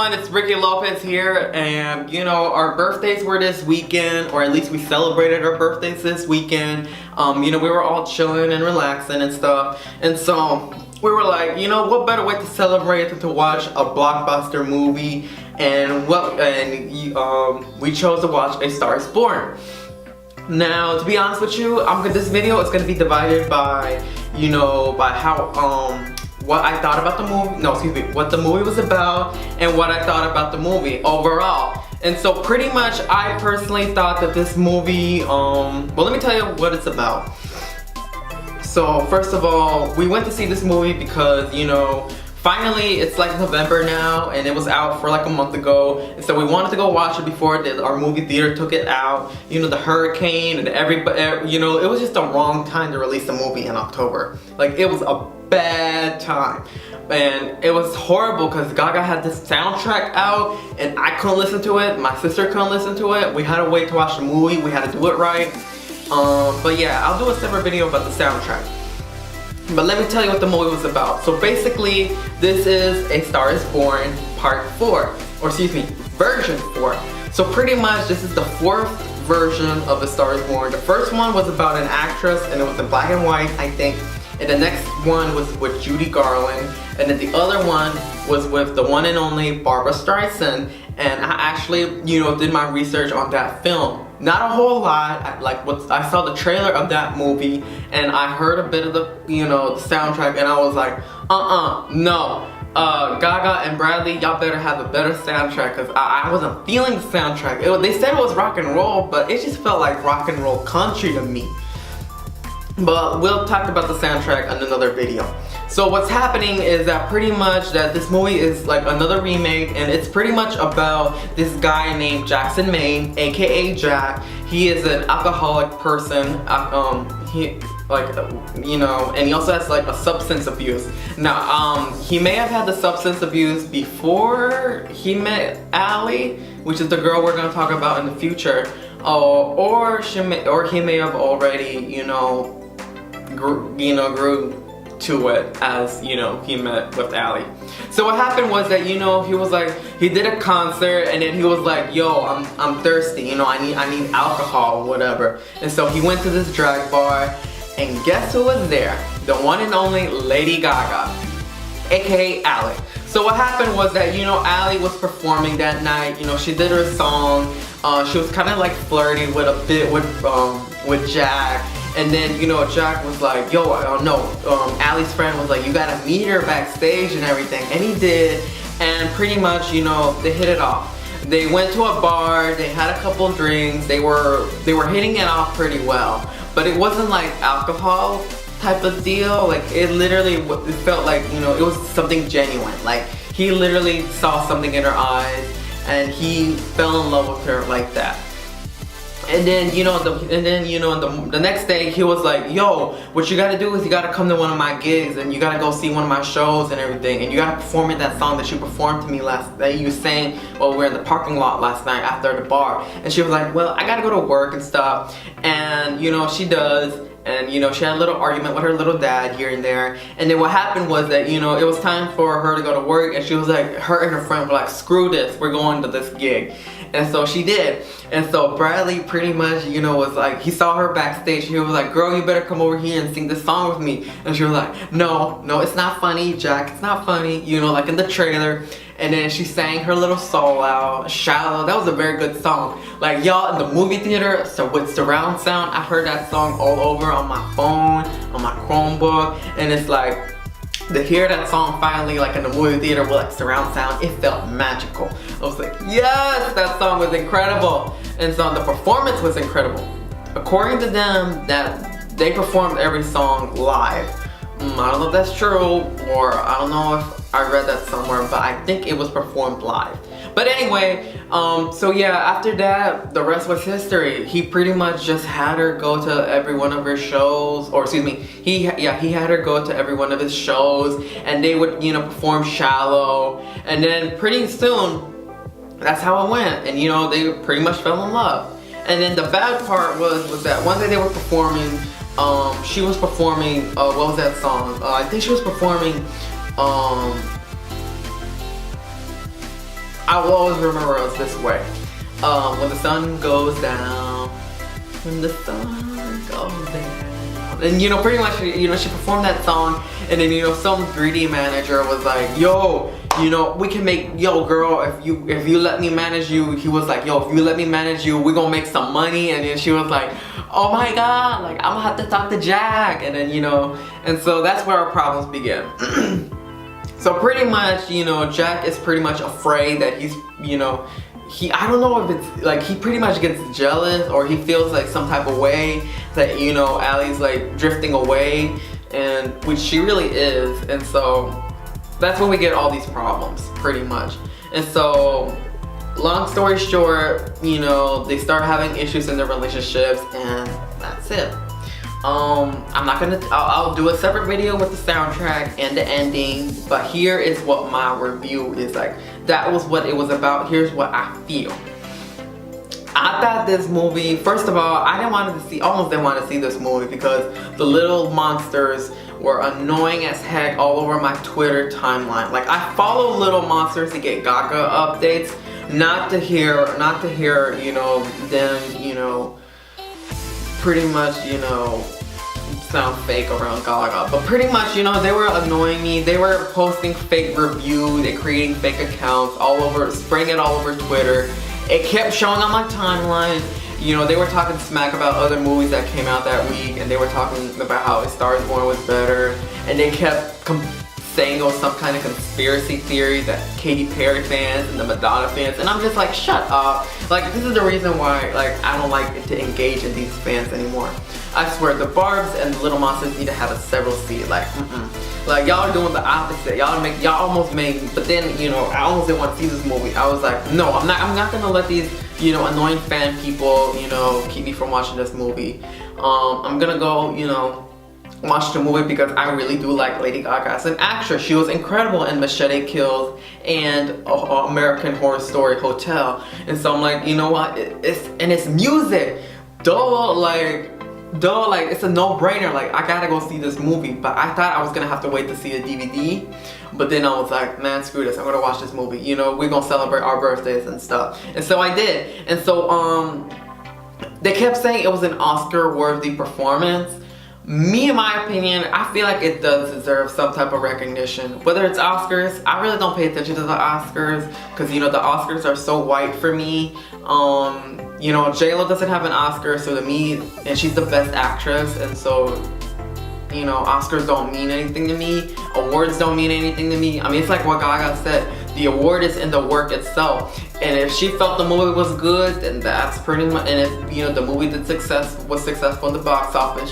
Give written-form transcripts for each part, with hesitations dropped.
everyone, it's Ricky Lopez here, and you know, our birthdays were this weekend, or at least we celebrated our birthdays this weekend. You know, we were all chilling and relaxing and stuff, and so we were like, you know, what better way to celebrate than to watch a blockbuster movie, and we chose to watch A Star Is Born. Now, to be honest with you, this video is going to be divided by, you know, by how, what I thought about the movie, no, excuse me, what the movie was about, and what I thought about the movie overall. And so pretty much, I personally thought that this movie, well, let me tell you what it's about. So, first of all, we went to see this movie because, you know, finally, it's like November now, and it was out for like a month ago, and so we wanted to go watch it before our movie theater took it out. You know, the hurricane and everybody, you know, it was just the wrong time to release a movie in October. Like, it was a bad time, and it was horrible because Gaga had this soundtrack out, and I couldn't listen to it. My sister couldn't listen to it. We had to wait to watch the movie. We had to do it right. But yeah, I'll do a separate video about the soundtrack. But let me tell you what the movie was about. So basically, this is A Star Is Born Part 4, or excuse me, version 4. So pretty much, this is the 4th version of A Star Is Born. The first one was about an actress, and it was in black and white, I think. And the next one was with Judy Garland, and then the other one was with the one and only Barbra Streisand. And I actually, you know, did my research on that film. Not a whole lot. I saw the trailer of that movie, and I heard a bit of the, you know, the soundtrack, and I was like, no. Gaga and Bradley, y'all better have a better soundtrack, because I wasn't feeling the soundtrack. They said it was rock and roll, but it just felt like rock and roll country to me. But we'll talk about the soundtrack in another video. So what's happening is that pretty much that this movie is like another remake, and it's pretty much about this guy named Jackson Maine, aka Jack. He is an alcoholic person. You know, and he also has like a substance abuse. Now, he may have had the substance abuse before he met Allie, which is the girl we're gonna talk about in the future. Or he may have already, you know, grew to it as, you know, he met with Allie. So what happened was that, you know, he was like, he did a concert, and then he was like, yo, I'm thirsty, you know, I need alcohol, whatever. And so he went to this drag bar, and guess who was there? The one and only Lady Gaga, aka Allie. So what happened was that, you know, Allie was performing that night. You know, she did her song. She was kind of like flirting with with Jack. And then, you know, Jack was like, yo, Allie's friend was like, you gotta meet her backstage and everything. And he did, and pretty much, you know, they hit it off. They went to a bar, they had a couple drinks, they were hitting it off pretty well. But it wasn't like alcohol type of deal. Like, it felt like, you know, it was something genuine. Like, he literally saw something in her eyes, and he fell in love with her like that. And then, you know, the next day he was like, yo, what you gotta do is you gotta come to one of my gigs, and you gotta go see one of my shows and everything, and you gotta perform in that song that you performed to me that you sang while we were in the parking lot last night after the bar. And she was like, well, I gotta go to work and stuff. And, you know, she does. And, you know, she had a little argument with her little dad here and there. And then what happened was that, you know, it was time for her to go to work, and she was like, her and her friend were like, screw this, we're going to this gig. And so she did. And so Bradley pretty much, you know, was like, he saw her backstage. He was like, girl, you better come over here and sing this song with me. And she was like, no, it's not funny, Jack, it's not funny. You know, like in the trailer. And then she sang her little soul out, Shallow. That was a very good song. Like, y'all, in the movie theater, so with surround sound, I heard that song all over on my phone, on my Chromebook, and it's like, to hear that song finally, like in the movie theater with like surround sound, it felt magical. I was like, yes, that song was incredible. And so the performance was incredible. According to them, that they performed every song live. I don't know if that's true, or I don't know if I read that somewhere, but I think it was performed live. But anyway, so yeah, after that, the rest was history. He pretty much just had her go to every one of her shows, or excuse me, he had her go to every one of his shows, and they would, you know, perform Shallow, and then pretty soon, that's how it went, and you know, they pretty much fell in love. And then the bad part was that one day they were performing, she was performing, what was that song? I think she was performing, I will always remember us this way. When the sun goes down, when the sun goes down. And you know, pretty much, you know, she performed that song, and then, you know, some greedy manager was like, yo, you know, we can make, yo girl, if you let me manage you, he was like, yo, if you let me manage you, we're gonna make some money. And then she was like, oh my god, like, I'm gonna have to talk to Jack. And then, you know, and so that's where our problems begin. So pretty much, you know, Jack is pretty much afraid that he's, you know, I don't know if it's like, he pretty much gets jealous, or he feels like some type of way that, you know, Allie's like drifting away, and which she really is. And so that's when we get all these problems, pretty much. And so, long story short, you know, they start having issues in their relationships, and that's it. I'll do a separate video with the soundtrack and the ending, but here is what my review is like. That was what it was about. Here's what I feel. I thought this movie, first of all, almost didn't want to see this movie because the little monsters were annoying as heck all over my Twitter timeline. Like, I follow Little Monsters to get Gaga updates, not to hear, you know, them, you know, pretty much, you know, sound fake around Gaga. But pretty much, you know, they were annoying me. They were posting fake reviews, they creating fake accounts all over, spraying it all over Twitter. It kept showing on my timeline. You know, they were talking smack about other movies that came out that week, and they were talking about how A Star Is Born was better, and they kept saying it was some kind of conspiracy theory that Katy Perry fans and the Madonna fans, and I'm just like, shut up. Like, this is the reason why, like, I don't like to engage in these fans anymore. I swear, the Barbs and the Little Monsters need to have a several seat. Like, like, y'all are doing the opposite. Y'all almost made me, but then, you know, I almost didn't want to see this movie. I was like, no, I'm not gonna let these, you know, annoying fan people, you know, keep me from watching this movie. I'm gonna go, you know, watch the movie because I really do like Lady Gaga as an actress. She was incredible in Machete Kills and American Horror Story Hotel. And so I'm like, you know what? It's music. Like, it's a no-brainer. Like, I gotta go see this movie. But I thought I was gonna have to wait to see a DVD. But then I was like, man, screw this. I'm gonna watch this movie. You know, we're gonna celebrate our birthdays and stuff. And so I did. And so, they kept saying it was an Oscar-worthy performance. Me, in my opinion, I feel like it does deserve some type of recognition. Whether it's Oscars, I really don't pay attention to the Oscars because, you know, the Oscars are so white for me. You know, J-Lo doesn't have an Oscar, so to me, and she's the best actress, and so, you know, Oscars don't mean anything to me. Awards don't mean anything to me. I mean, it's like what Gaga said, the award is in the work itself. And if she felt the movie was good, then that's pretty much, and if, you know, the movie was successful in the box office,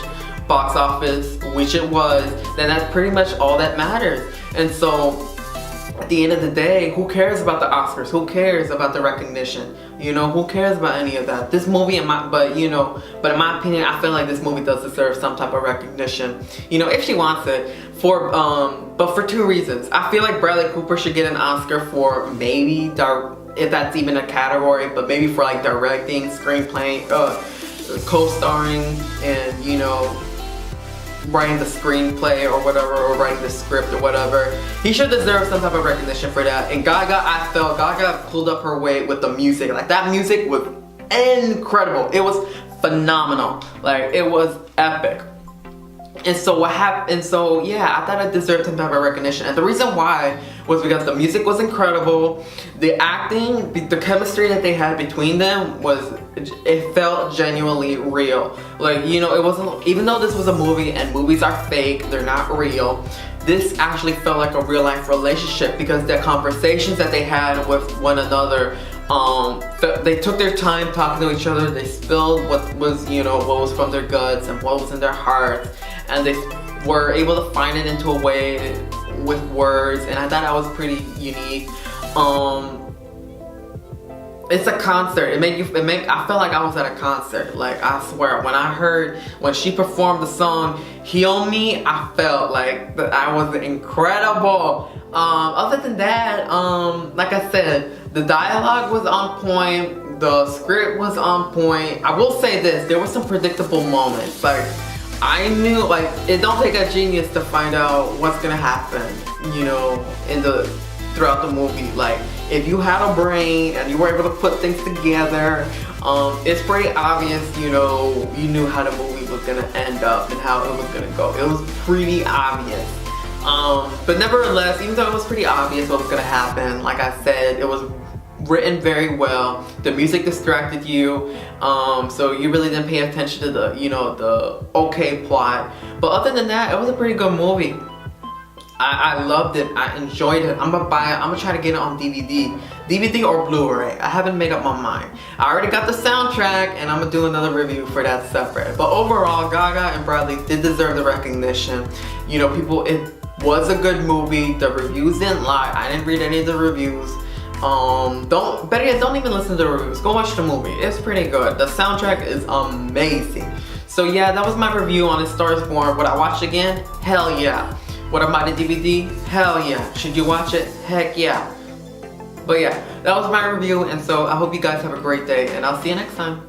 which it was, then that's pretty much all that matters. And so at the end of the day, who cares about the Oscars? Who cares about the recognition? You know, who cares about any of that? This movie, but in my opinion, I feel like this movie does deserve some type of recognition. You know, if she wants it, but for two reasons. I feel like Bradley Cooper should get an Oscar for maybe, if that's even a category, but maybe for like directing, screenplay, co-starring, and, you know, writing the screenplay or whatever, or writing the script or whatever. He should deserve some type of recognition for that. And Gaga, I felt Gaga pulled up her weight with the music. Like, that music was incredible. It was phenomenal. Like, it was epic. And so what happened, and so yeah, I thought it deserved some type of recognition. And the reason why was because the music was incredible, the acting, the chemistry that they had between them it felt genuinely real. Like, you know, it wasn't, even though this was a movie and movies are fake, they're not real, this actually felt like a real life relationship because the conversations that they had with one another, they took their time talking to each other, they spilled what was from their guts and what was in their hearts, and they were able to find it into a way with words, and I thought that was pretty unique. It's a concert. I felt like I was at a concert. Like, I swear, when she performed the song Heal Me, I felt like that I was incredible. Other than that, like I said, the dialogue was on point, the script was on point. I will say this, there were some predictable moments. Like, I knew, like, it don't take a genius to find out what's gonna happen, you know, throughout the movie. Like, if you had a brain and you were able to put things together, it's pretty obvious, you know, you knew how the movie was gonna end up and how it was gonna go. It was pretty obvious. But nevertheless, even though it was pretty obvious what was gonna happen, like I said, it was written very well. The music distracted you, so you really didn't pay attention to the, you know, the okay plot. But other than that, it was a pretty good movie. I loved it. I enjoyed it. I'm gonna buy it. I'm gonna try to get it on DVD or Blu-ray. I haven't made up my mind. I already got the soundtrack, and I'm gonna do another review for that separate. But overall, Gaga and Bradley did deserve the recognition. You know, it was a good movie. The reviews didn't lie. I didn't read any of the reviews. Better yet, don't even listen to the reviews. Go watch the movie. It's pretty good. The soundtrack is amazing. So yeah, that was my review on A Star Is Born. Would I watch it again? Hell yeah. Would I buy the DVD? Hell yeah. Should you watch it? Heck yeah. But yeah, that was my review, and so I hope you guys have a great day, and I'll see you next time.